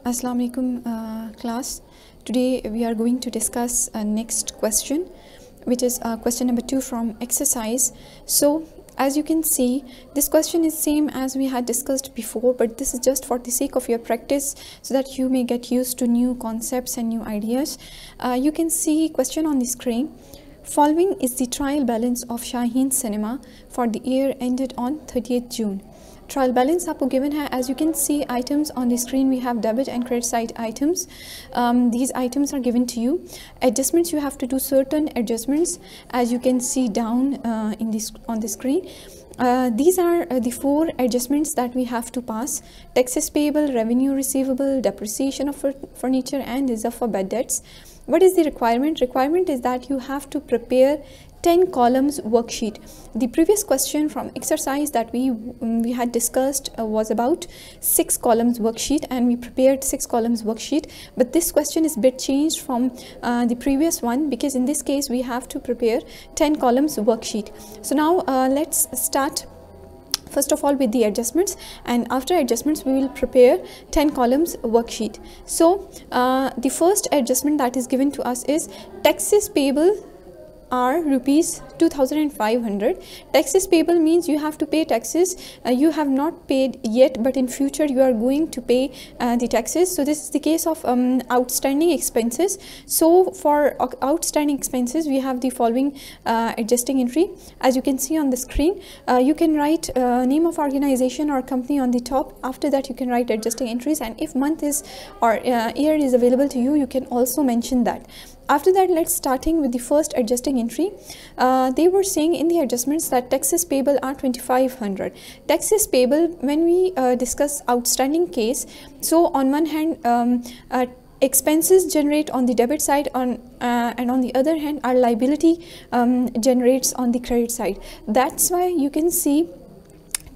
Assalamu alaikum class. Today we are going to discuss next question, which is question number 2 from exercise. So as you can see, this question is same as we had discussed before, but this is just for the sake of your practice so that you may get used to new concepts and new ideas. You can see question on the screen. Following is the trial balance of Shaheen Cinema for the year ended on 30th June. Trial balance आपको given है. As you can see items on the screen, we have debit and credit side items. These items are given to you. Adjustments, you have to do certain adjustments as you can see down on the screen. These are the 4 adjustments that we have to pass: taxes payable, revenue receivable, depreciation of furniture, and reserve for bad debts. What is the requirement? Requirement is that you have to prepare 10 columns worksheet. The previous question from exercise that we had discussed was about 6 columns worksheet, and we prepared 6 columns worksheet. But this question is a bit changed from the previous one, because in this case we have to prepare 10 columns worksheet. So now let's start first of all with the adjustments, and after adjustments we will prepare 10 columns worksheet. So the first adjustment that is given to us is taxes payable are rupees 2,500. Taxes payable means you have to pay taxes. You have not paid yet, but in future you are going to pay the taxes. So this is the case of outstanding expenses. So for outstanding expenses we have the following adjusting entry. As you can see on the screen, you can write name of organization or company on the top. After that you can write adjusting entries, and if month is or year is available to you, you can also mention that. After that, let's starting with the first adjusting entry. They were saying in the adjustments that taxes payable are 2,500. Taxes payable, when we discuss outstanding case, so on one hand expenses generate on the debit side, and on the other hand our liability generates on the credit side. That's why you can see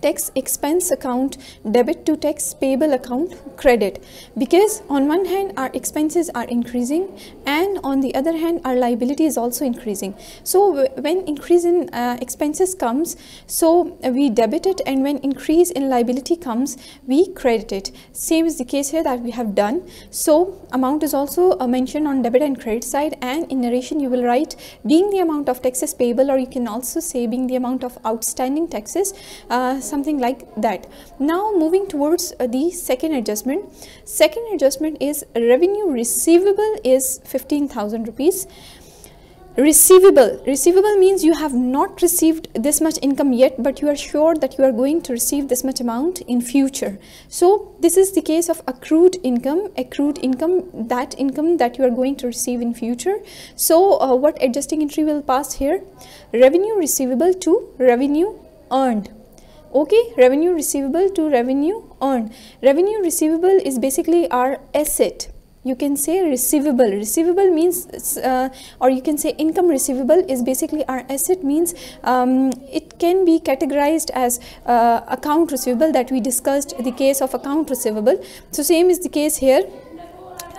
tax expense account debit to tax payable account credit, because on one hand our expenses are increasing and on the other hand our liability is also increasing. So when increase in expenses comes, so we debit it, and when increase in liability comes, we credit it. Same is the case here that we have done. So amount is also mentioned on debit and credit side, and in narration you will write being the amount of taxes payable, or you can also say being the amount of outstanding taxes, something like that. Now moving towards the second adjustment. Second adjustment is revenue receivable is 15,000 rupees. Receivable means you have not received this much income yet, but you are sure that you are going to receive this much amount in future. So this is the case of accrued income. That income that you are going to receive in future. So what adjusting entry will pass here? Revenue receivable to revenue earned. Okay, revenue receivable to revenue earned. Revenue receivable is basically our asset. You can say receivable. Receivable means, or you can say income receivable is basically our asset, means it can be categorized as account receivable that we discussed the case of account receivable. So same is the case here.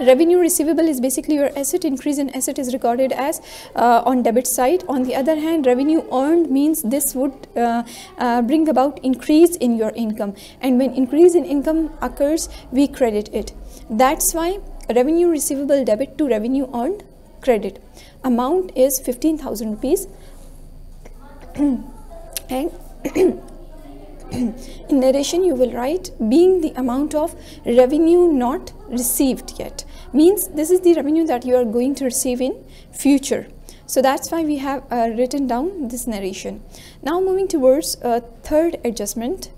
Revenue receivable is basically your asset. Increase in asset is recorded as on debit side. On the other hand, revenue earned means this would bring about increase in your income, and when increase in income occurs, we credit it. That's why revenue receivable debit to revenue earned credit. Amount is 15,000 rupees and in narration you will write being the amount of revenue not received yet, means this is the revenue that you are going to receive in future. So that's why we have written down this narration. Now moving towards third adjustment.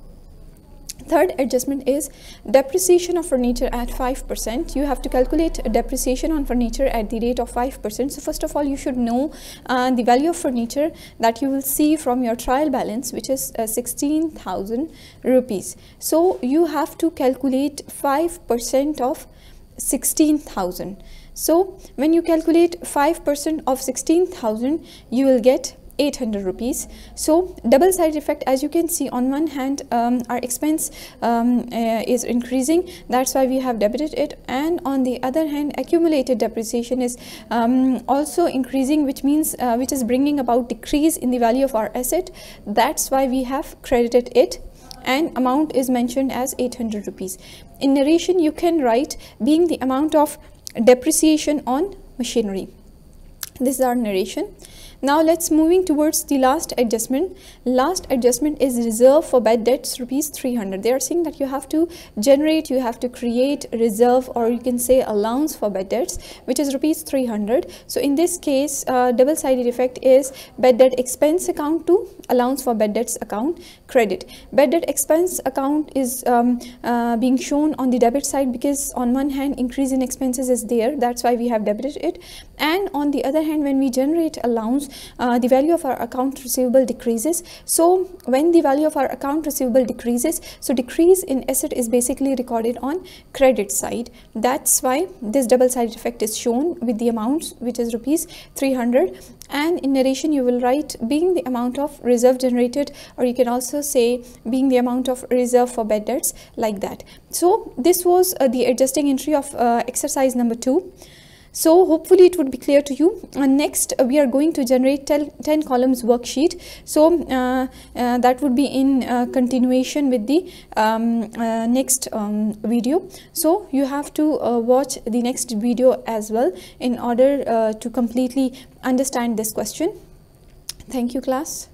Third adjustment is depreciation of furniture at 5%. You have to calculate depreciation on furniture at the rate of 5%. So first of all, you should know the value of furniture that you will see from your trial balance, which is 16,000 rupees. So you have to calculate 5% of 16,000. So when you calculate 5% of 16,000, you will get 800 rupees. So double side effect, as you can see, on one hand our expense is increasing, that's why we have debited it, and on the other hand accumulated depreciation is also increasing, which means which is bringing about decrease in the value of our asset. That's why we have credited it and amount is mentioned as 800 rupees. In narration you can write being the amount of depreciation on machinery. This is our narration. Now let's moving towards the last adjustment. Last adjustment is reserve for bad debts rupees 300. They are saying that you have to generate, you have to create reserve, or you can say allowance for bad debts, which is rupees 300. So in this case, double-sided effect is bad debt expense account to allowance for bad debts account credit. Bad debt expense account is being shown on the debit side because on one hand increase in expenses is there, that's why we have debited it, and on the other hand when we generate allowance, the value of our account receivable decreases. So when the value of our account receivable decreases, so decrease in asset is basically recorded on credit side. That's why this double-sided effect is shown with the amounts, which is rupees 300. And in narration you will write being the amount of reserve generated, or you can also say being the amount of reserve for bad debts, like that. So this was the adjusting entry of exercise number 2. So hopefully it would be clear to you. Next we are going to generate 10 columns worksheet. So that would be in continuation with the next video. So you have to watch the next video as well in order to completely understand this question. Thank you, class.